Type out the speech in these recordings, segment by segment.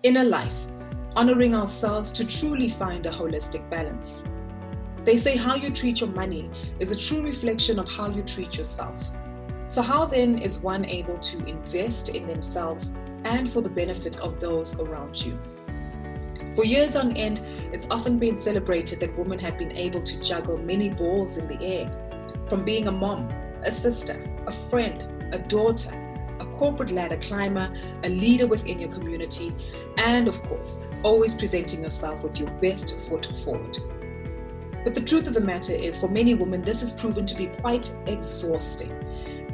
Inner life, honoring ourselves to truly find a holistic balance. They say how you treat your money is a true reflection of how you treat yourself. So how then is one able to invest in themselves and for the benefit of those around you? For years on end, it's often been celebrated that women have been able to juggle many balls in the air, from being a mom, a sister, a friend, a daughter, a corporate ladder climber, a leader within your community, and of course, always presenting yourself with your best foot forward. But the truth of the matter is, for many women, this has proven to be quite exhausting.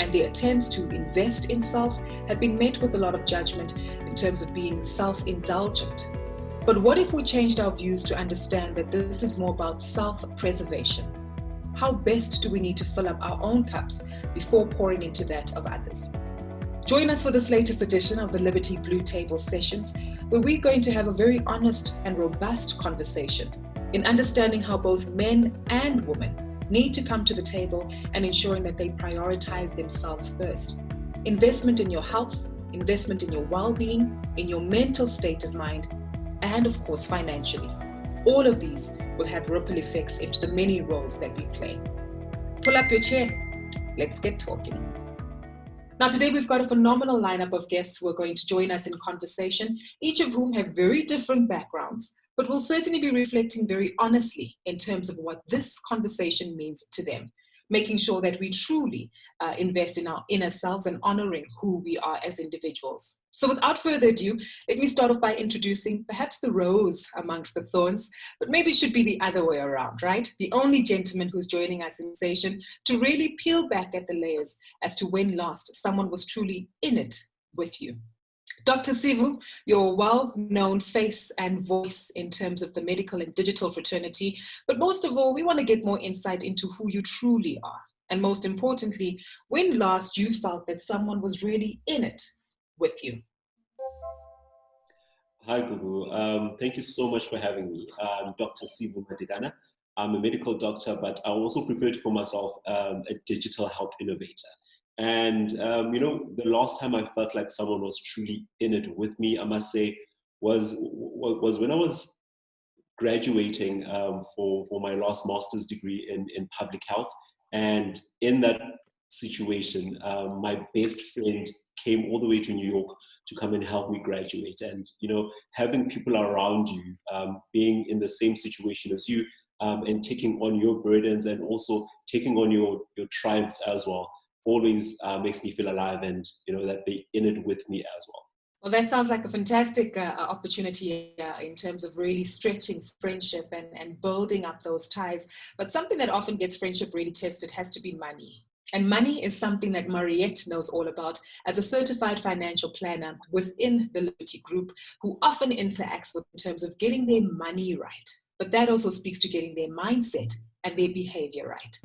And the attempts to invest in self have been met with a lot of judgment in terms of being self-indulgent. But what if we changed our views to understand that this is more about self-preservation? How best do we need to fill up our own cups before pouring into that of others? Join us for this latest edition of the Liberty Blue Table Sessions, where we're going to have a very honest and robust conversation in understanding how both men and women need to come to the table and ensuring that they prioritize themselves first. Investment in your health, investment in your well-being, in your mental state of mind, and of course financially. All of these will have ripple effects into the many roles that we play. Pull up your chair, let's get talking. Now today we've got a phenomenal lineup of guests who are going to join us in conversation, each of whom have very different backgrounds, but will certainly be reflecting very honestly in terms of what this conversation means to them, making sure that we truly invest in our inner selves and honoring who we are as individuals. So without further ado, let me start off by introducing perhaps the rose amongst the thorns, but maybe it should be the other way around, right? The only gentleman who's joining us in session to really peel back at the layers as to when last someone was truly in it with you. Dr. Sivu, your well-known face and voice in terms of the medical and digital fraternity, but most of all, we want to get more insight into who you truly are. And most importantly, when last you felt that someone was really in it with you. Hi, Gugu. Thank you so much for having me. I'm Dr. Sivu. I'm a medical doctor, but I also prefer to call myself a digital health innovator. And, the last time I felt like someone was truly in it with me, I must say, was when I was graduating for my last master's degree in public health. And in that situation, my best friend came all the way to New York to come and help me graduate. And, having people around you, being in the same situation as you, and taking on your burdens and also taking on your triumphs as well, always makes me feel alive and, that they're in it with me as well. Well, that sounds like a fantastic opportunity in terms of really stretching friendship and building up those ties. But something that often gets friendship really tested has to be money. And money is something that Mariette knows all about as a certified financial planner within the Liberty Group, who often interacts with in terms of getting their money right. But that also speaks to getting their mindset and their behavior right.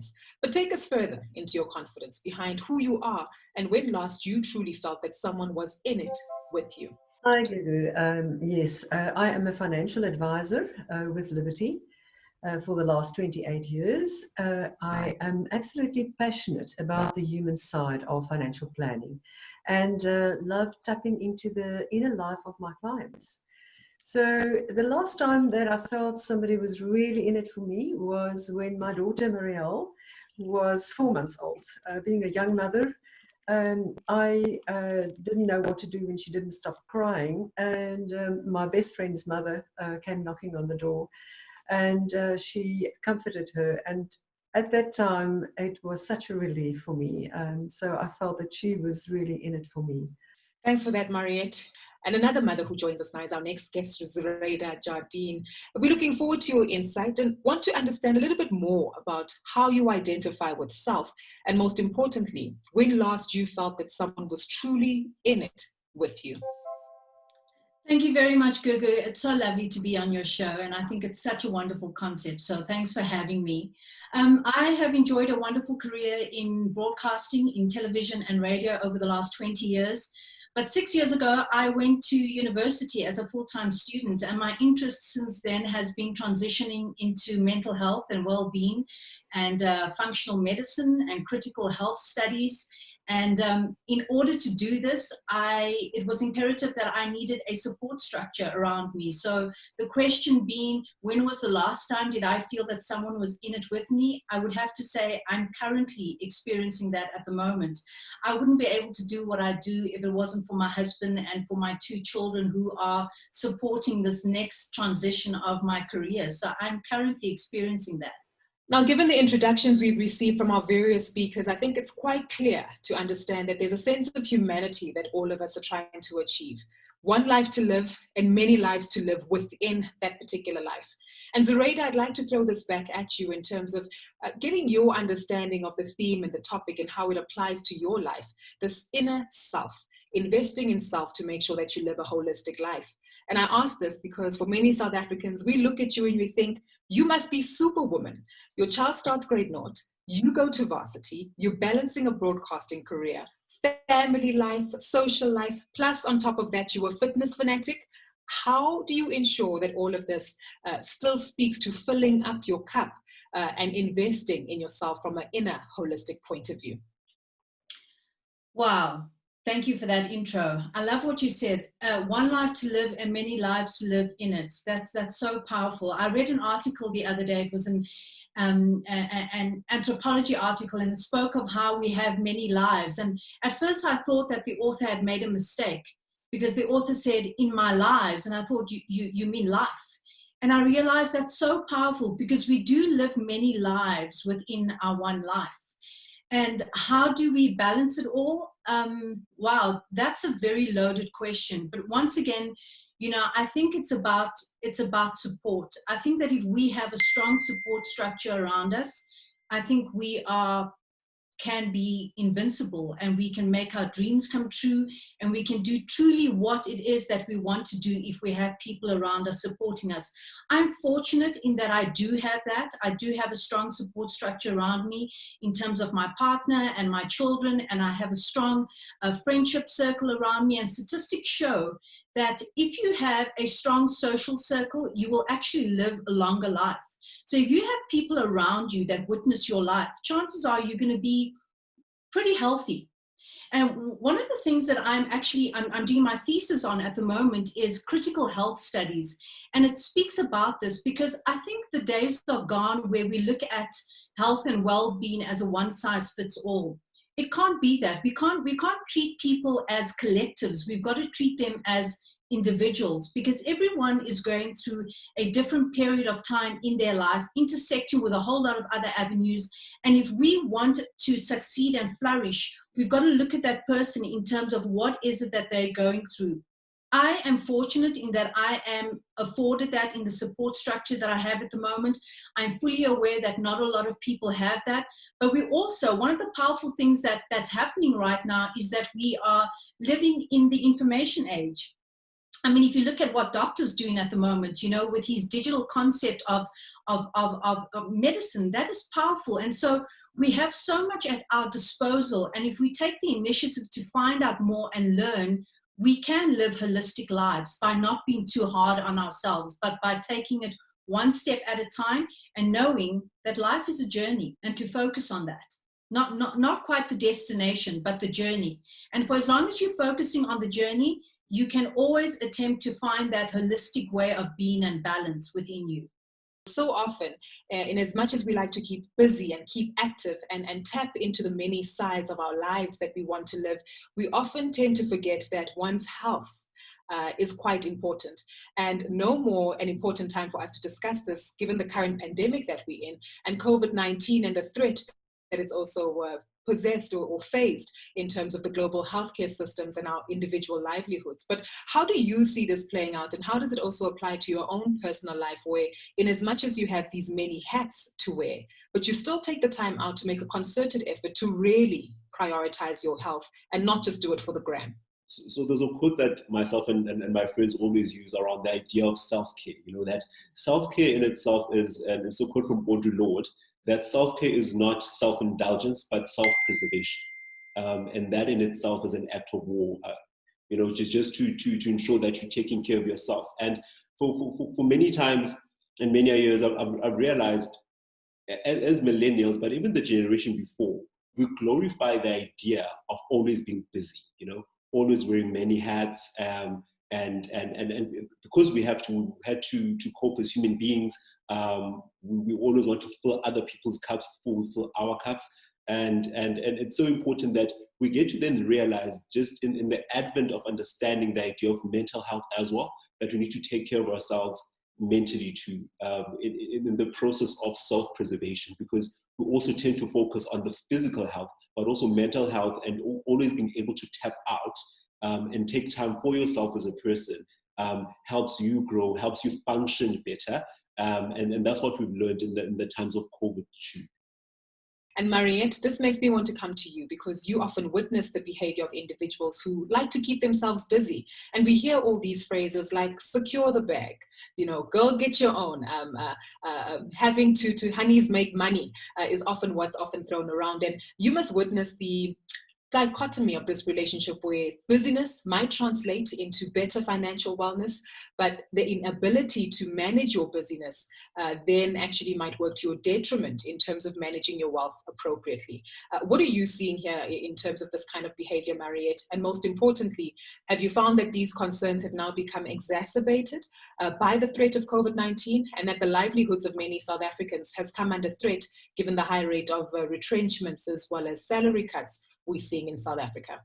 But take us further into your confidence behind who you are and when last you truly felt that someone was in it with you. Hi, Gugu. Yes, I am a financial advisor with Liberty for the last 28 years. I am absolutely passionate about the human side of financial planning and love tapping into the inner life of my clients. So the last time that I felt somebody was really in it for me was when my daughter Marielle was 4 months old. Being a young mother, I didn't know what to do when she didn't stop crying, and my best friend's mother came knocking on the door, and she comforted her, and at that time it was such a relief for me. So I felt that she was really in it for me. Thanks for that, Mariette. And another mother who joins us now is our next guest, Zuraida, Jardine. We're looking forward to your insight and want to understand a little bit more about how you identify with self, and most importantly, when last you felt that someone was truly in it with you. Thank you very much, Gugu. It's so lovely to be on your show, and I think it's such a wonderful concept, so thanks for having me. I have enjoyed a wonderful career in broadcasting, in television and radio over the last 20 years. But 6 years ago, I went to university as a full-time student, and my interest since then has been transitioning into mental health and well-being and functional medicine and critical health studies And in order to do this, it was imperative that I needed a support structure around me. So the question being, when was the last time did I feel that someone was in it with me? I would have to say I'm currently experiencing that at the moment. I wouldn't be able to do what I do if it wasn't for my husband and for my 2 children who are supporting this next transition of my career. So I'm currently experiencing that. Now, given the introductions we've received from our various speakers, I think it's quite clear to understand that there's a sense of humanity that all of us are trying to achieve. One life to live and many lives to live within that particular life. And Zuraida, I'd like to throw this back at you in terms of giving your understanding of the theme and the topic and how it applies to your life, this inner self, investing in self to make sure that you live a holistic life. And I ask this because for many South Africans, we look at you and we think, you must be superwoman. Your child starts grade 0, you go to varsity, you're balancing a broadcasting career, family life, social life, plus on top of that, you're a fitness fanatic. How do you ensure that all of this still speaks to filling up your cup and investing in yourself from an inner holistic point of view? Wow. Thank you for that intro. I love what you said. One life to live and many lives to live in it. That's so powerful. I read an article the other day. It was an anthropology article, and it spoke of how we have many lives. And at first I thought that the author had made a mistake, because the author said, in my lives, and I thought, you mean life. And I realized that's so powerful, because we do live many lives within our one life. And how do we balance it all? Wow, that's a very loaded question. But once again, you know, I think it's about support. I think that if we have a strong support structure around us, I think we can be invincible, and we can make our dreams come true, and we can do truly what it is that we want to do if we have people around us supporting us. I'm fortunate in that I do have that. I do have a strong support structure around me in terms of my partner and my children, and I have a strong friendship circle around me. And statistics show that if you have a strong social circle, you will actually live a longer life. So if you have people around you that witness your life, chances are you're going to be pretty healthy. And one of the things that I'm doing my thesis on at the moment is critical health studies. And it speaks about this, because I think the days are gone where we look at health and well-being as a one-size-fits-all. It can't be that. We can't treat people as collectives. We've got to treat them as individuals, because everyone is going through a different period of time in their life, intersecting with a whole lot of other avenues. And if we want to succeed and flourish, we've got to look at that person in terms of what is it that they're going through. I am fortunate in that I am afforded that in the support structure that I have at the moment. I'm fully aware that not a lot of people have that, but we also, one of the powerful things that's happening right now is that we are living in the information age. I mean, if you look at what doctor's doing at the moment, you know, with his digital concept of medicine, that is powerful. And so we have so much at our disposal. And if we take the initiative to find out more and learn, we can live holistic lives by not being too hard on ourselves, but by taking it one step at a time and knowing that life is a journey, and to focus on that. Not quite the destination, but the journey. And for as long as you're focusing on the journey, you can always attempt to find that holistic way of being and balance within you. So often, in as much as we like to keep busy and keep active and tap into the many sides of our lives that we want to live, we often tend to forget that one's health is quite important. And no more an important time for us to discuss this, given the current pandemic that we're in, and COVID-19 and the threat that it's also possessed or faced in terms of the global healthcare systems and our individual livelihoods. But how do you see this playing out, and how does it also apply to your own personal life, where in as much as you have these many hats to wear, but you still take the time out to make a concerted effort to really prioritize your health and not just do it for the gram? So there's a quote that myself and my friends always use around the idea of self-care. You know, that self-care in itself is, and it's a quote from Audre Lorde, that self-care is not self-indulgence, but self-preservation. And that in itself is an act of war, you know, just to ensure that you're taking care of yourself. And for many times and many years, I've realized as millennials, but even the generation before, we glorify the idea of always being busy, always wearing many hats, and because we had to cope as human beings, we always want to fill other people's cups before we fill our cups. And it's so important that we get to then realize, just in the advent of understanding the idea of mental health as well, that we need to take care of ourselves mentally too, in the process of self-preservation, because we also tend to focus on the physical health, but also mental health, and always being able to tap out and take time for yourself as a person helps you grow, helps you function better. And that's what we've learned in the times of COVID too. And Mariette, this makes me want to come to you, because you often witness the behavior of individuals who like to keep themselves busy. And we hear all these phrases like secure the bag, girl, get your own, having to honeys make money is often what's often thrown around. And you must witness the dichotomy of this relationship, where busyness might translate into better financial wellness, but the inability to manage your busyness then actually might work to your detriment in terms of managing your wealth appropriately. What are you seeing here in terms of this kind of behavior, Mariette? And most importantly, have you found that these concerns have now become exacerbated by the threat of COVID-19, and that the livelihoods of many South Africans has come under threat given the high rate of retrenchments as well as salary cuts we're seeing in South Africa?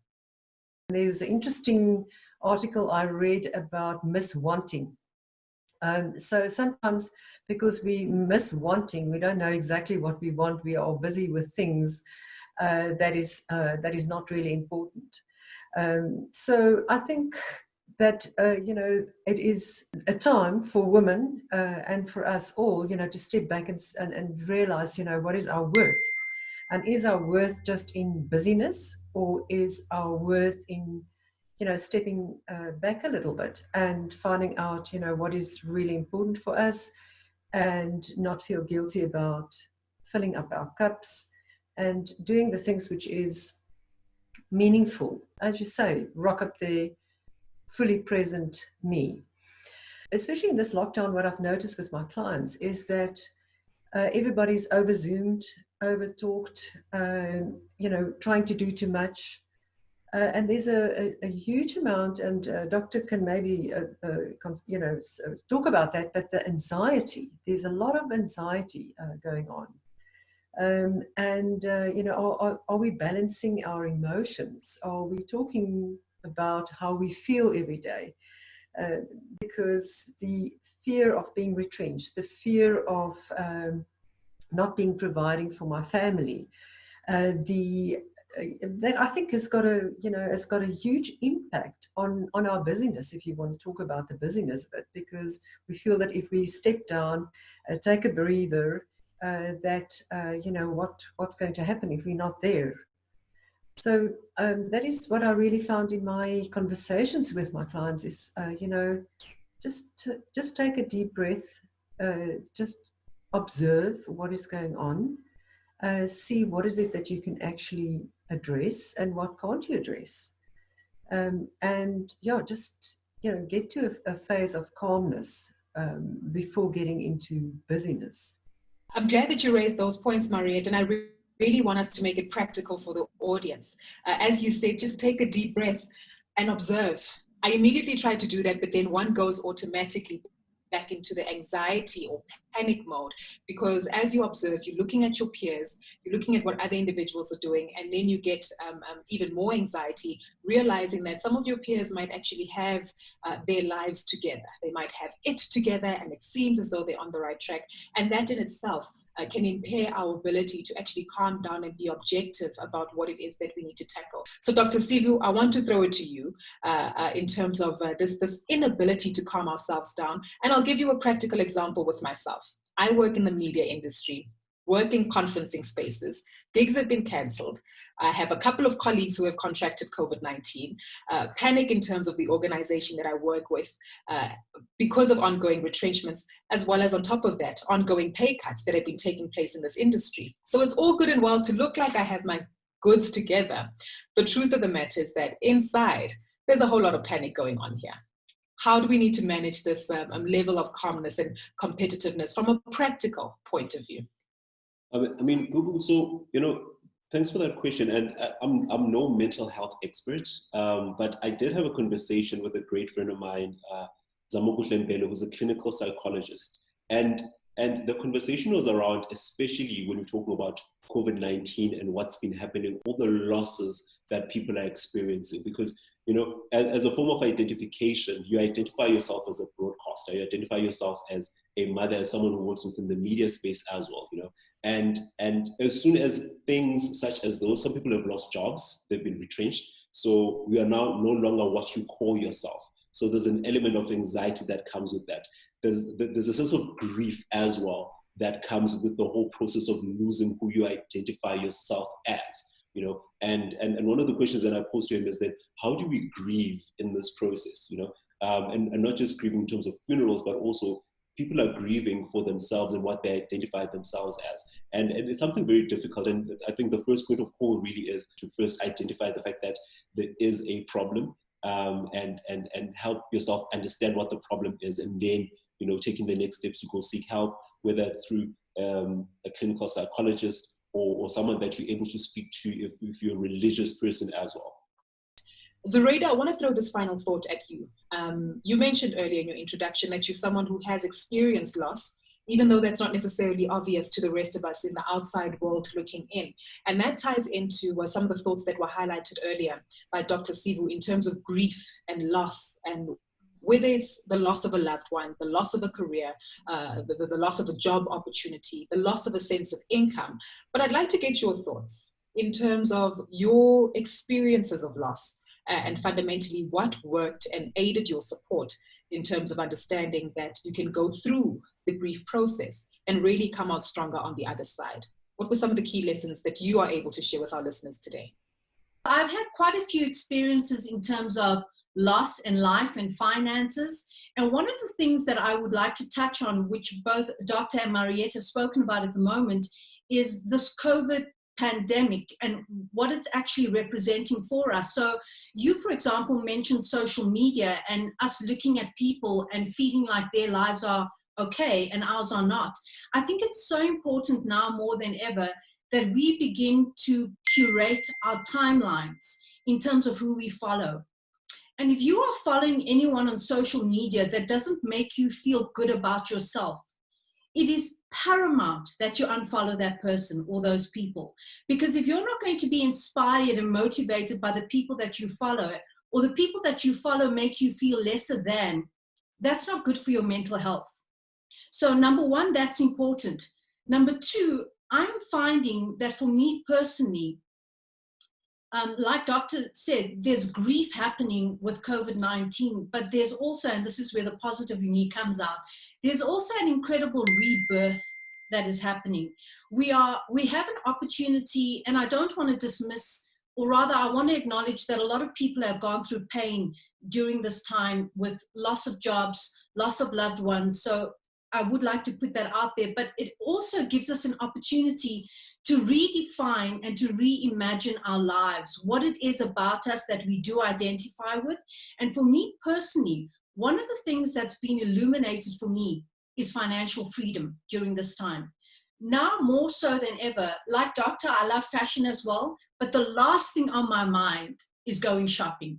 There's an interesting article I read about miswanting. So sometimes, because we miswanting, we don't know exactly what we want, we are busy with things that is not really important. So I think that it is a time for women and for us all, to step back and realize, what is our worth. And is our worth just in busyness, or is our worth in, stepping back a little bit and finding out, what is really important for us, and not feel guilty about filling up our cups and doing the things which is meaningful. As you say, rock up there, fully present me. Especially in this lockdown, what I've noticed with my clients is that everybody's over-Zoomed, over-talked, trying to do too much. And there's a huge amount, and doctor can maybe, talk about that, but the anxiety, there's a lot of anxiety going on. Are we balancing our emotions? Are we talking about how we feel every day? Because the fear of being retrenched, the fear of not being providing for my family, that I think has got a huge impact on our busyness, if you want to talk about the busyness of it, because we feel that if we step down, take a breather, what's going to happen if we're not there. So that is what I really found in my conversations with my clients is, just take a deep breath, just observe what is going on, see what is it that you can actually address and what can't you address. Get to a phase of calmness before getting into busyness. I'm glad that you raised those points, Mariette, and I really want us to make it practical for the audience. As you said, just take a deep breath and observe. I immediately try to do that, but then one goes automatically back into the anxiety or panic mode, because as you observe, you're looking at your peers, you're looking at what other individuals are doing, and then you get even more anxiety, realizing that some of your peers might actually have their lives together. They might have it together, and it seems as though they're on the right track, and that in itself can impair our ability to actually calm down and be objective about what it is that we need to tackle. So Dr. Sivu, I want to throw it to you in terms of this inability to calm ourselves down, and I'll give you a practical example with myself. I work in the media industry, work in conferencing spaces. Gigs have been cancelled. I have a couple of colleagues who have contracted COVID-19, panic in terms of the organization that I work with because of ongoing retrenchments, as well as on top of that, ongoing pay cuts that have been taking place in this industry. So it's all good and well to look like I have my goods together. The truth of the matter is that inside, there's a whole lot of panic going on here. How do we need to manage this level of calmness and competitiveness from a practical point of view? I mean, Gugu, so, Thanks for that question. And I'm no mental health expert, but I did have a conversation with a great friend of mine, Gugulethu, who's a clinical psychologist. And the conversation was around, especially when we're talking about COVID-19 and what's been happening, all the losses that people are experiencing. Because, you know, as a form of identification, you identify yourself as a broadcaster, you identify yourself as a mother, as someone who works within the media space as well, you know. And as soon as things such as those, some people have lost jobs, they've been retrenched. So we are now no longer what you call yourself. So there's an element of anxiety that comes with that. There's a sense of grief as well that comes with the whole process of losing who you identify yourself as, you know. And one of the questions that I posed to him is that, how do we grieve in this process, you know? And not just grieving in terms of funerals, but also people are grieving for themselves and what they identify themselves as. And it's something very difficult. And I think the first point of call really is to first identify the fact that there is a problem, and help yourself understand what the problem is, and then, you know, taking the next steps to go seek help, whether through a clinical psychologist or someone that you're able to speak to if you're a religious person as well. Zuraida, I want to throw this final thought at you. You mentioned earlier in your introduction that you're someone who has experienced loss, even though that's not necessarily obvious to the rest of us in the outside world looking in. And that ties into some of the thoughts that were highlighted earlier by Dr. Sivu in terms of grief and loss, and whether it's the loss of a loved one, the loss of a career, the loss of a job opportunity, the loss of a sense of income. But I'd like to get your thoughts in terms of your experiences of loss, and fundamentally what worked and aided your support in terms of understanding that you can go through the grief process and really come out stronger on the other side. What were some of the key lessons that you are able to share with our listeners today? I've had quite a few experiences in terms of loss in life and finances. And one of the things that I would like to touch on, which both Dr. and Mariette have spoken about at the moment, is this COVID pandemic and what it's actually representing for us. So you, for example, mentioned social media and us looking at people and feeling like their lives are okay and ours are not. I think it's so important now more than ever that we begin to curate our timelines in terms of who we follow. And if you are following anyone on social media that doesn't make you feel good about yourself, it is paramount that you unfollow that person or those people. Because if you're not going to be inspired and motivated by the people that you follow, or the people that you follow make you feel lesser than, that's not good for your mental health. So number one, that's important. Number two, I'm finding that for me personally, like Doctor said, there's grief happening with COVID-19, but there's also, and this is where the positive in me comes out, there's also an incredible rebirth that is happening. We have an opportunity, and I don't want to dismiss, or rather I want to acknowledge that a lot of people have gone through pain during this time with loss of jobs, loss of loved ones. So I would like to put that out there, but it also gives us an opportunity to redefine and to reimagine our lives, what it is about us that we do identify with. And for me personally, one of the things that's been illuminated for me is financial freedom during this time. Now more so than ever, like Doctor, I love fashion as well, but the last thing on my mind is going shopping.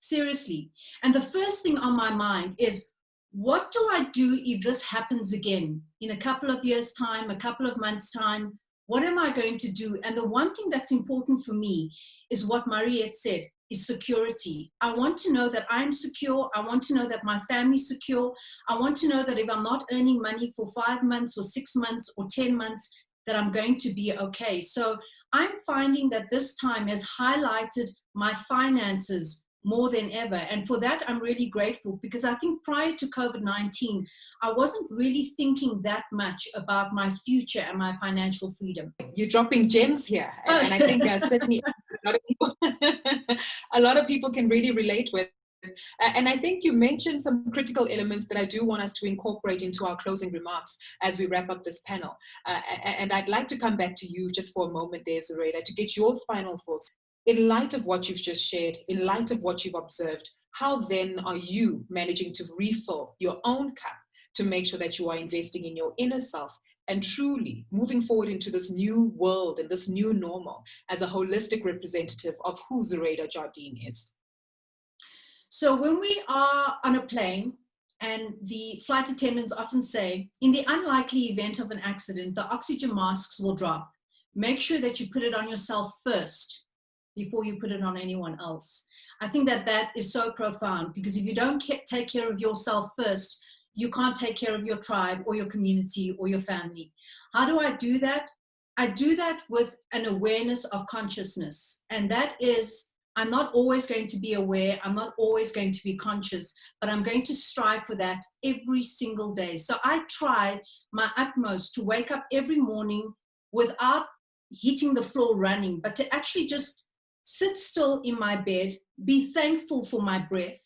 Seriously. And the first thing on my mind is, what do I do if this happens again in a couple of years' time, a couple of months' time? What am I going to do? And the one thing that's important for me is what Mariette said, is security. I want to know that I'm secure. I want to know that my family's secure. I want to know that if I'm not earning money for 5 months or 6 months or 10 months, that I'm going to be okay. So I'm finding that this time has highlighted my finances more than ever. And for that, I'm really grateful, because I think prior to COVID-19, I wasn't really thinking that much about my future and my financial freedom. You're dropping gems here. And I think certainly a lot of people can really relate with. And I think you mentioned some critical elements that I do want us to incorporate into our closing remarks as we wrap up this panel. And I'd like to come back to you just for a moment there, Zuraida, to get your final thoughts. In light of what you've just shared, in light of what you've observed, how then are you managing to refill your own cup to make sure that you are investing in your inner self and truly moving forward into this new world and this new normal as a holistic representative of who Zuraida Jardine is? So when we are on a plane, and the flight attendants often say, in the unlikely event of an accident, the oxygen masks will drop. Make sure that you put it on yourself first before you put it on anyone else. I think that that is so profound, because if you don't take care of yourself first, you can't take care of your tribe or your community or your family. How do I do that? I do that with an awareness of consciousness. And that is, I'm not always going to be aware, I'm not always going to be conscious, but I'm going to strive for that every single day. So I try my utmost to wake up every morning without hitting the floor running, but to actually just sit still in my bed, be thankful for my breath.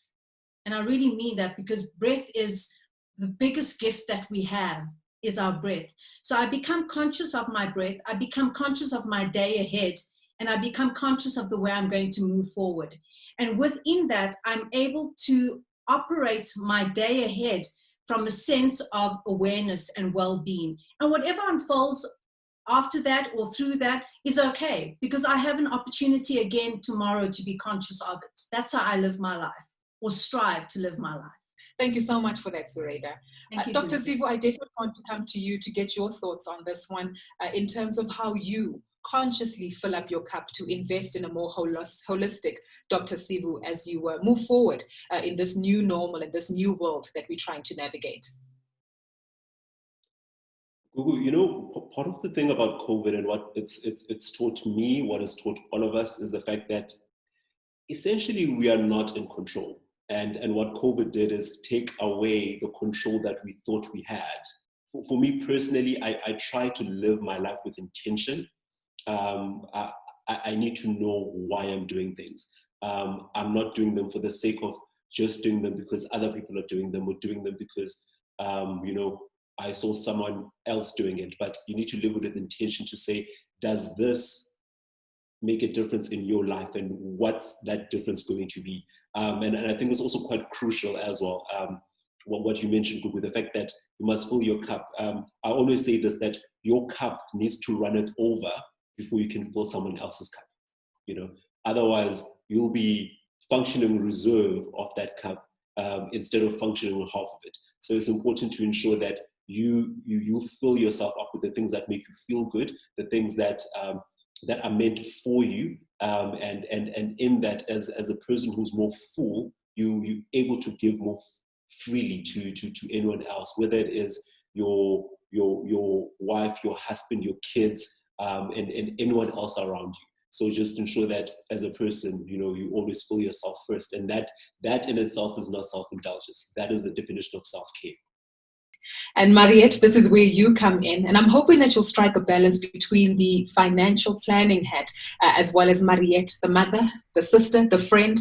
And I really mean that, because breath is the biggest gift that we have, is our breath. So I become conscious of my breath, I become conscious of my day ahead, and I become conscious of the way I'm going to move forward. And within that, I'm able to operate my day ahead from a sense of awareness and well-being. And whatever unfolds after that or through that is okay, because I have an opportunity again tomorrow to be conscious of it. That's how I live my life, or strive to live my life. Thank you so much for that, Zuraida. Dr. Sivu, I definitely want to come to you to get your thoughts on this one in terms of how you consciously fill up your cup to invest in a more holistic Dr. Sivu as you move forward in this new normal and this new world that we're trying to navigate. Gugu, you know, part of the thing about COVID and what it's taught me, what it's taught all of us, is the fact that essentially we are not in control. And what COVID did is take away the control that we thought we had. For me personally, I try to live my life with intention. I need to know why I'm doing things. I'm not doing them for the sake of just doing them because other people are doing them, or doing them because, you know, I saw someone else doing it. But you need to live with intention to say, does this make a difference in your life, and what's that difference going to be? And I think it's also quite crucial as well, what you mentioned with the fact that you must fill your cup. I always say this, that your cup needs to run it over before you can fill someone else's cup. You know, otherwise you'll be functioning reserve of that cup instead of functioning with half of it. So it's important to ensure that you fill yourself up with the things that make you feel good, the things that that are meant for you, and in that, as a person who's more full, you're able to give more freely to anyone else, whether it is your wife, your husband, your kids, and anyone else around you. So just ensure that as a person, you know, you always fill yourself first, and that in itself is not self-indulgence. That is the definition of self-care. And Mariette, this is where you come in, and I'm hoping that you'll strike a balance between the financial planning hat as well as Mariette, the mother, the sister, the friend,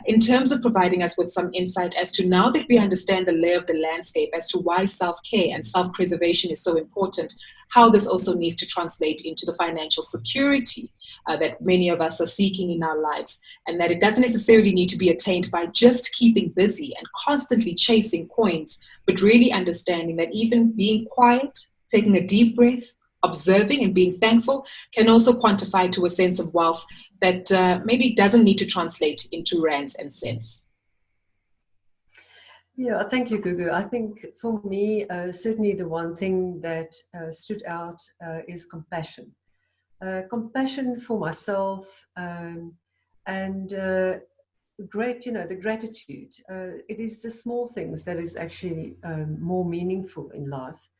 in terms of providing us with some insight as to, now that we understand the lay of the landscape as to why self-care and self-preservation is so important, how this also needs to translate into the financial security that many of us are seeking in our lives, and that it doesn't necessarily need to be attained by just keeping busy and constantly chasing coins, but really understanding that even being quiet, taking a deep breath, observing and being thankful can also quantify to a sense of wealth that maybe doesn't need to translate into rands and cents. Yeah, thank you, Gugu. I think for me, certainly the one thing that stood out is compassion. Compassion for myself, and great, you know, the gratitude. It is the small things that is actually more meaningful in life.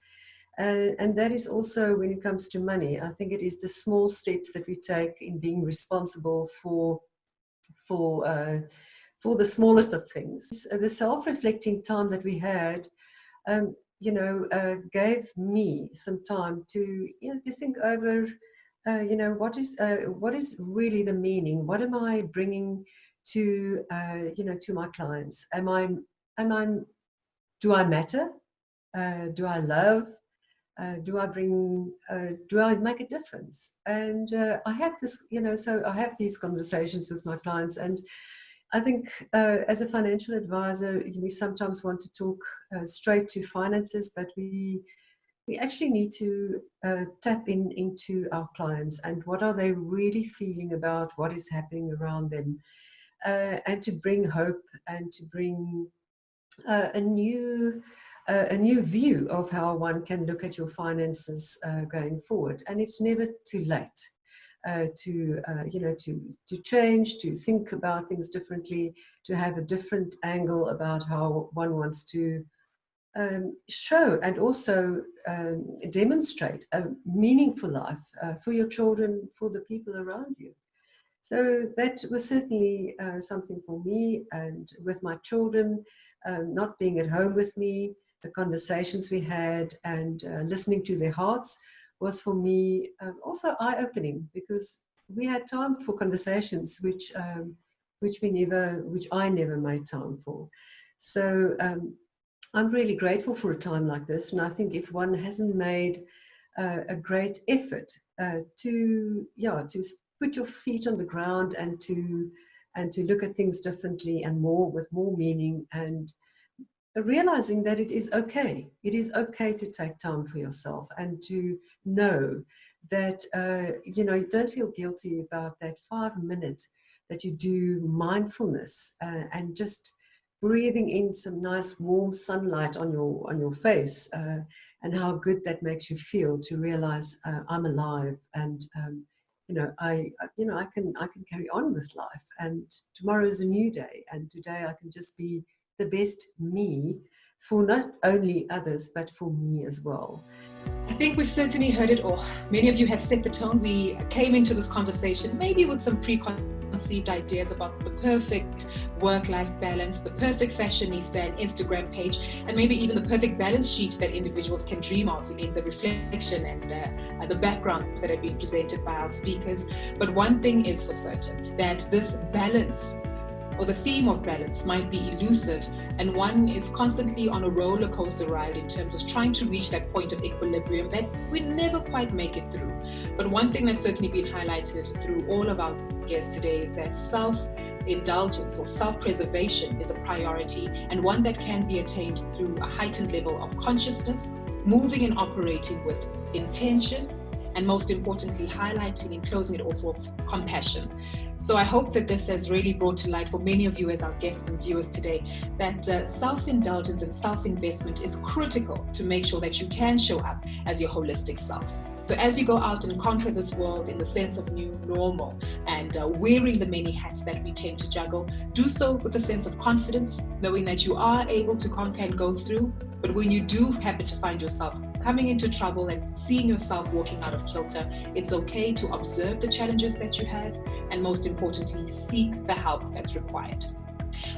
And that is also when it comes to money. I think it is the small steps that we take in being responsible for the smallest of things. The self-reflecting time that we had, you know, gave me some time to, you know, to think over, you know, what is really the meaning? What am I bringing to, you know, to my clients? Do I matter? Do I love? Do I make a difference? And I have this, you know, so I have these conversations with my clients, and I think as a financial advisor, we sometimes want to talk straight to finances, but we we actually need to tap into our clients and what are they really feeling about what is happening around them, and to bring hope and to bring a new view of how one can look at your finances going forward. And it's never too late to change, to think about things differently, to have a different angle about how one wants to show and also demonstrate a meaningful life for your children, for the people around you. So that was certainly something for me, and with my children not being at home with me, the conversations we had and listening to their hearts was for me also eye-opening, because we had time for conversations which I never made time for. So I'm really grateful for a time like this, and I think if one hasn't made a great effort to put your feet on the ground and to look at things differently and with more meaning, and realizing that it is okay to take time for yourself, and to know that you don't feel guilty about that 5 minutes that you do mindfulness and just breathing in some nice warm sunlight on your face, and how good that makes you feel to realize I'm alive, and I can carry on with life, and tomorrow is a new day, and today I can just be the best me for not only others but for me as well. I think we've certainly heard it all. Many of you have set the tone. We came into this conversation maybe with some preconceived ideas about the perfect work-life balance, the perfect fashionista and Instagram page, and maybe even the perfect balance sheet that individuals can dream of in the reflection and the backgrounds that have been presented by our speakers. But one thing is for certain, that this balance, or the theme of balance, might be elusive, and one is constantly on a roller coaster ride in terms of trying to reach that point of equilibrium that we never quite make it through. But one thing that's certainly been highlighted through all of our guests today is that self-indulgence or self-preservation is a priority, and one that can be attained through a heightened level of consciousness, moving and operating with intention, and most importantly, highlighting and closing it off with compassion. So I hope that this has really brought to light for many of you as our guests and viewers today, that self-indulgence and self-investment is critical to make sure that you can show up as your holistic self. So as you go out and conquer this world in the sense of new normal and wearing the many hats that we tend to juggle, do so with a sense of confidence, knowing that you are able to conquer and go through. But when you do happen to find yourself coming into trouble and seeing yourself walking out of kilter, it's okay to observe the challenges that you have, and most importantly, seek the help that's required.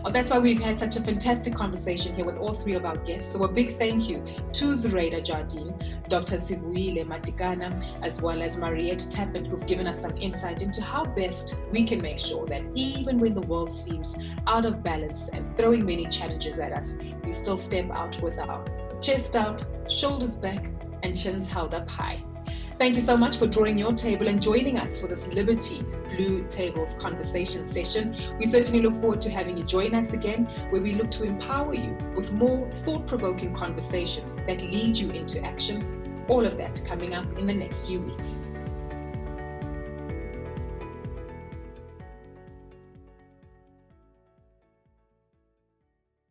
Well, that's why we've had such a fantastic conversation here with all three of our guests. So a big thank you to Zuraida Jardine, Dr. Sivu Matikana, as well as Mariette Tappan, who've given us some insight into how best we can make sure that even when the world seems out of balance and throwing many challenges at us, we still step out with our chest out, shoulders back, and chins held up high. Thank you so much for drawing your table and joining us for this Liberty Blue Tables conversation session. We certainly look forward to having you join us again, where we look to empower you with more thought-provoking conversations that lead you into action. All of that coming up in the next few weeks.